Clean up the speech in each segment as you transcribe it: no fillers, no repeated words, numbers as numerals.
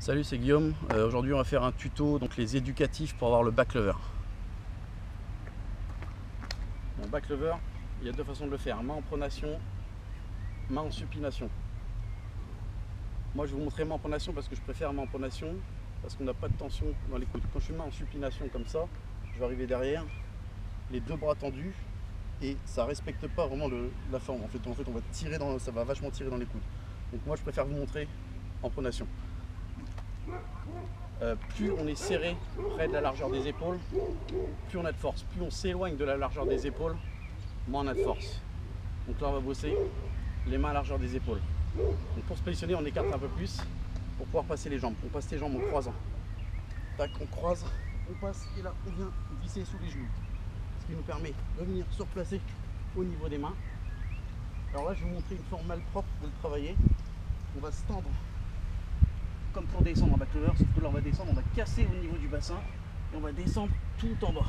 Salut, c'est Guillaume. Aujourd'hui on va faire un tuto, donc les éducatifs pour avoir le back lever. Mon back lever, il y a deux façons de le faire, main en pronation, main en supination. Moi je vais vous montrer main en pronation parce que je préfère main en pronation, parce qu'on n'a pas de tension dans les coudes. Quand je suis main en supination comme ça, je vais arriver derrière, les deux bras tendus, et ça respecte pas vraiment la forme. En fait on va tirer ça va vachement tirer dans les coudes. Donc moi je préfère vous montrer en pronation. Plus on est serré près de la largeur des épaules, plus on a de force. Plus on s'éloigne de la largeur des épaules, moins on a de force. Donc là on va bosser les mains à la largeur des épaules. Donc pour se positionner, on écarte un peu plus pour pouvoir passer les jambes. On passe les jambes en croisant. Tac, on croise, on passe et là on vient visser sous les genoux. Ce qui nous permet de venir se replacer au niveau des mains. Alors là je vais vous montrer une forme malpropre de le travailler. On va se tendre comme pour descendre en back lever, sauf que là on va descendre, on va casser au niveau du bassin et on va descendre tout en bas,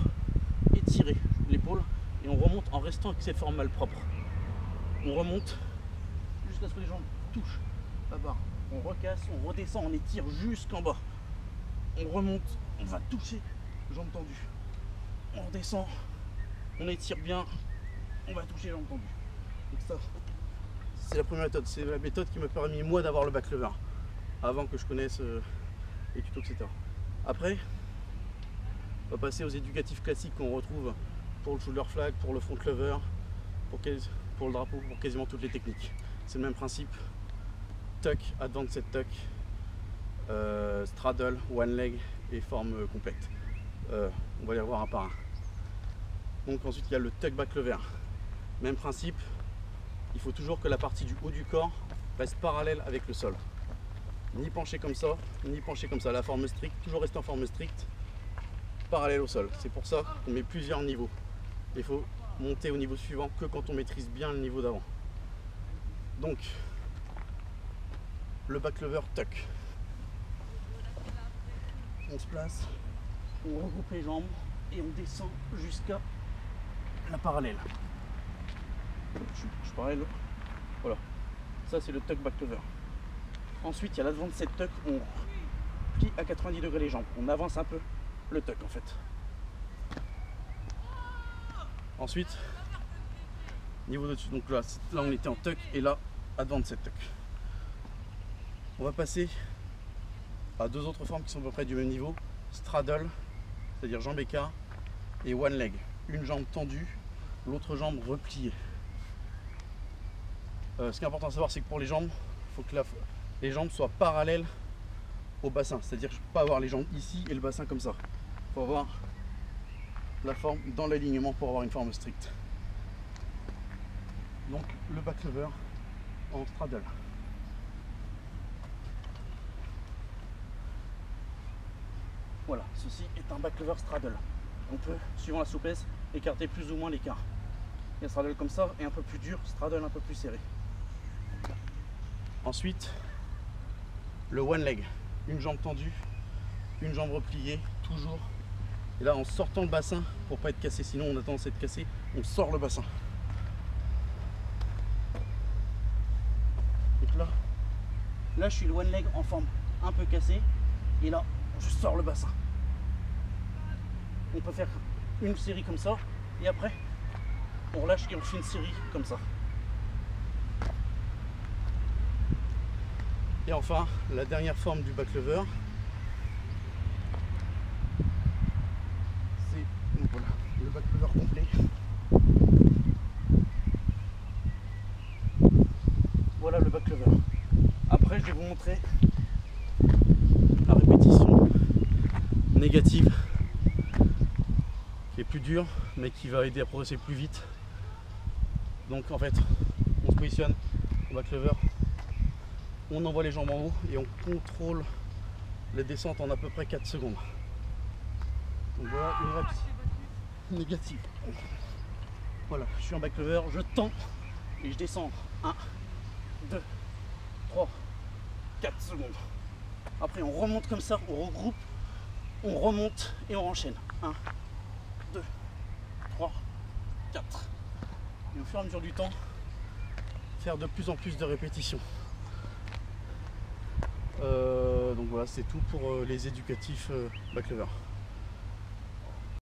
étirer l'épaule et on remonte en restant avec cette forme malpropre. On remonte jusqu'à ce que les jambes touchent la barre, on recasse, on redescend, on étire jusqu'en bas, on remonte, on va toucher, jambes tendues, on redescend, on étire bien, on va toucher jambes tendues. Donc ça, c'est la première méthode, c'est la méthode qui m'a permis moi d'avoir le back lever avant que je connaisse les tutos, etc. Après, on va passer aux éducatifs classiques qu'on retrouve pour le shoulder flag, pour le front lever, pour le drapeau, pour quasiment toutes les techniques. C'est le même principe. Tuck, advanced tuck, straddle, one leg et forme complète. On va les revoir un par un. Donc ensuite il y a le tuck back lever. Même principe, il faut toujours que la partie du haut du corps reste parallèle avec le sol. Ni penché comme ça, ni penché comme ça. La forme stricte, toujours rester en forme stricte, parallèle au sol. C'est pour ça qu'on met plusieurs niveaux. Il faut monter au niveau suivant que quand on maîtrise bien le niveau d'avant. Donc, le back lever tuck. On se place, on regroupe les jambes et on descend jusqu'à la parallèle. Je parallèle. Voilà. Ça c'est le tuck back lever. Ensuite, il y a l'advanced tuck, on plie à 90 degrés les jambes. On avance un peu le tuck en fait. Ensuite, niveau de-dessus, donc là on était en tuck et là, advanced tuck. On va passer à deux autres formes qui sont à peu près du même niveau. Straddle, c'est-à-dire jambe écart, et one leg. Une jambe tendue, l'autre jambe repliée. Ce qui est important à savoir, c'est que pour les jambes, il faut que les jambes soient parallèles au bassin, c'est-à-dire que je ne peux pas avoir les jambes ici et le bassin comme ça. Il faut avoir la forme dans l'alignement pour avoir une forme stricte. Donc le back lever en straddle. Voilà, ceci est un back lever straddle. On peut, suivant la souplesse, écarter plus ou moins l'écart. Il y a straddle comme ça et un peu plus dur, straddle un peu plus serré. Ensuite, le one leg, une jambe tendue, une jambe repliée, toujours. Et là, en sortant le bassin, pour pas être cassé, sinon on a tendance à être cassé, on sort le bassin. Donc là je suis le one leg en forme un peu cassé, et là, je sors le bassin. On peut faire une série comme ça, et après, on relâche et on fait une série comme ça. Et enfin, la dernière forme du back lever, c'est voilà, le back lever complet. Voilà le back lever. Après, je vais vous montrer la répétition négative, qui est plus dure, mais qui va aider à progresser plus vite. Donc en fait, on se positionne au back lever. On envoie les jambes en haut et on contrôle les descentes en à peu près 4 secondes. Donc voilà une répétition négative. Voilà, je suis en back lever, je tends et je descends. 1, 2, 3, 4 secondes. Après on remonte comme ça, on regroupe, on remonte et on enchaîne. 1, 2, 3, 4. Et au fur et à mesure du temps, faire de plus en plus de répétitions. Donc voilà, Voilà, c'est tout pour les éducatifs back lever.